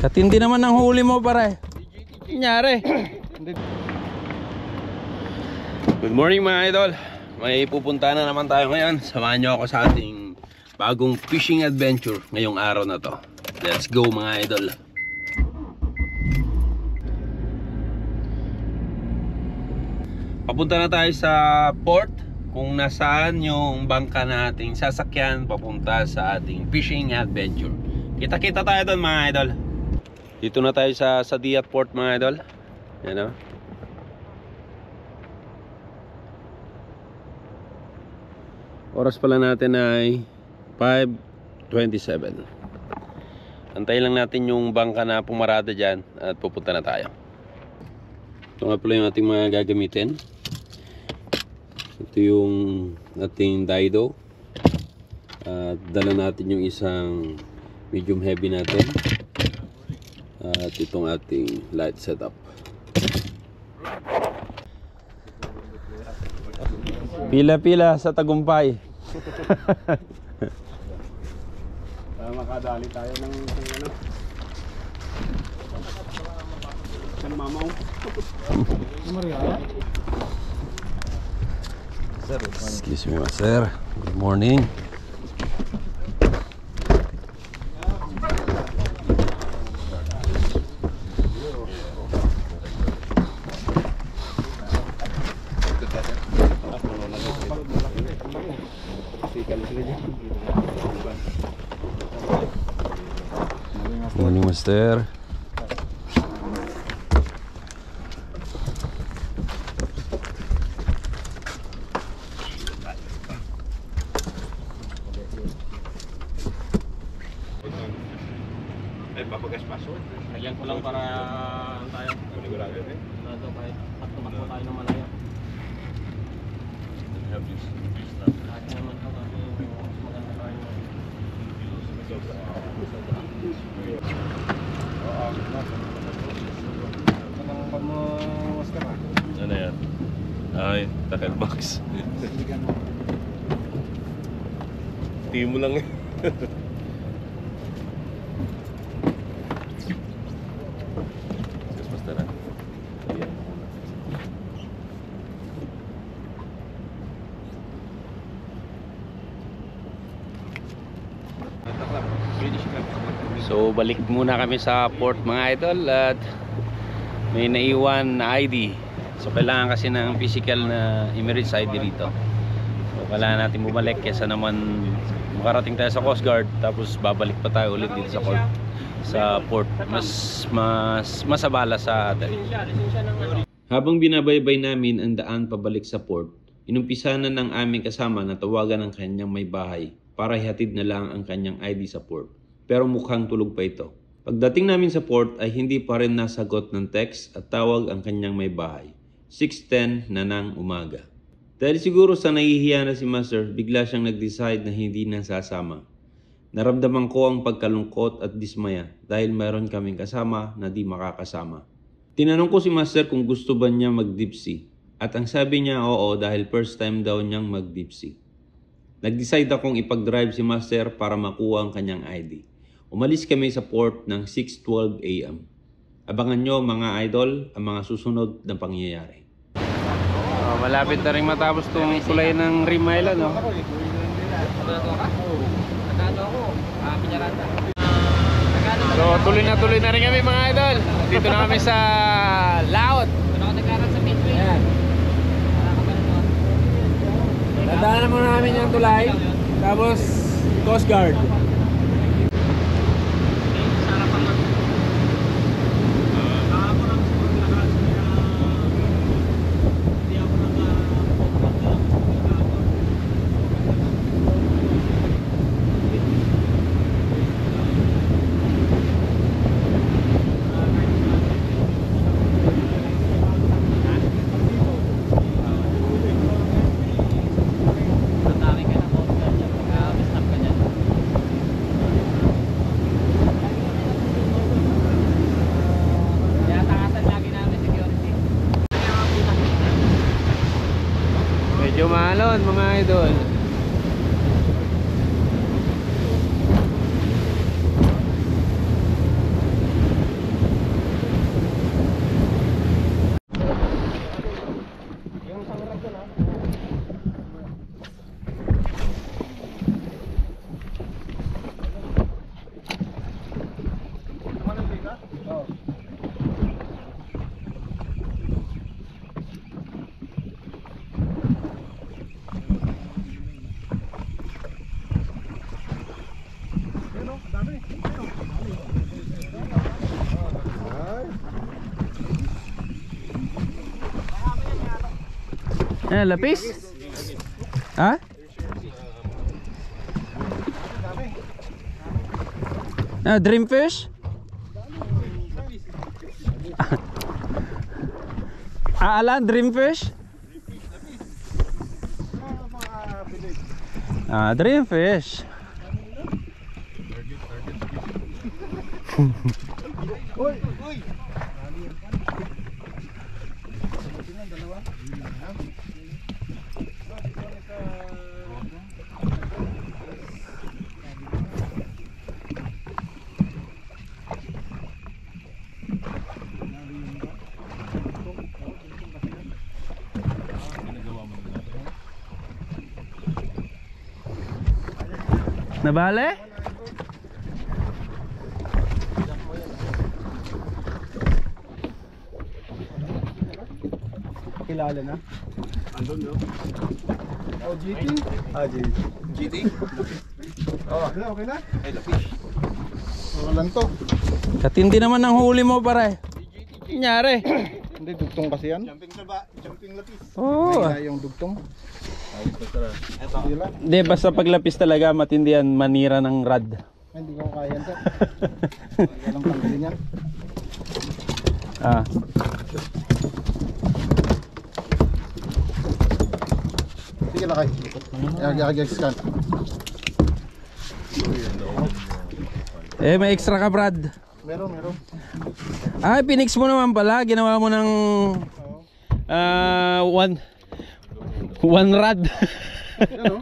Katindi naman ang huli mo, pare. Nangyari. Good morning mga idol. May pupunta na naman tayo ngayon. Samahan nyo ako sa ating bagong fishing adventure ngayong araw na to. Let's go mga idol. Papunta na tayo sa port kung nasaan yung bangka nating sasakyan papunta sa ating fishing adventure. Kita-kita tayo doon mga idol. Dito na tayo sa Diat Port mga idol. Yan o. Oras pala natin ay 5:27. Antayin lang natin yung bangka na pumarada dyan at pupunta na tayo. Ito nga pala yung ating mga gagamitin. Ito yung ating Dido. At dala natin yung isang medium heavy natin. At itong ating light setup. Pila-pila sa tagumpay. Para makadali tayo ng ano. Ng mamaw. Excuse me, sir. Good morning. Morning, master. Ay, papagas paso. Lagyan ko lang para tayo. Panigurado eh. Dito kahit tumakbo tayo ng malaya. Have this. Kahit naman ito kasi maganda tayo. Ano yan? Ay, tackle box. Tingin mo lang eh. Basta na. Ayan. So balik muna kami sa port mga idol at may naiwan na ID. So kailangan kasi ng physical na Emirates ID dito. So kailangan natin bumalik kesa naman makarating tayo sa Coast Guard tapos babalik pa tayo ulit dito sa port. Mas masabala sa atin. Habang binabaybay namin ang daan pabalik sa port, inumpisa na ng aming kasama na tawagan ang kanyang may bahay para ihatid na lang ang kanyang ID sa port. Pero mukhang tulog pa ito. Pagdating namin sa port ay hindi pa rin nasagot ng text at tawag ang kanyang may bahay. 6:10 na ng umaga. Dahil siguro sa nahihiya na si Master, bigla siyang nag-decide na hindi na sasama. Naramdaman ko ang pagkalungkot at dismaya dahil mayroon kaming kasama na di makakasama. Tinanong ko si Master kung gusto ba niya mag-deep sea at ang sabi niya oo dahil first time daw niyang mag-deep sea. Nag-decide akong ipag-drive si Master para makuha ang kanyang ID. Umalis kami sa port ng 6:12 AM. Abangan nyo mga idol ang mga susunod na pangyayari. Malapit na rin matapos itong kulay ng Rim Island. No? So tuloy na rin kami mga idol. Dito na kami sa laot. Dadaanan muna namin yung tulay. Tapos Coast Guard. Jumalon mga idol. Lapis? Ha? Dreamfish? Alan, dreamfish? Dreamfish. Nabale? Kilala na? Andun no? Oh, GT? GT. GT? Oh, okay na? Ay, lapis. Ano lang to? Katindi naman ang huli mo pare. Nyari. Hindi, dugtong kasi yan. Jumping lapis. Oo. May yung dugtong. Ito. Hindi, basta paglapis talaga matindi yan, manira ng rad. Hindi ko kaya yan, sir. Walang tanggalin yan. Ah. Sige, lakay. Scan. May extra ka, Brad. Meron. Ah, pinix mo naman pala. Ginawa mo ng one rad. Ano?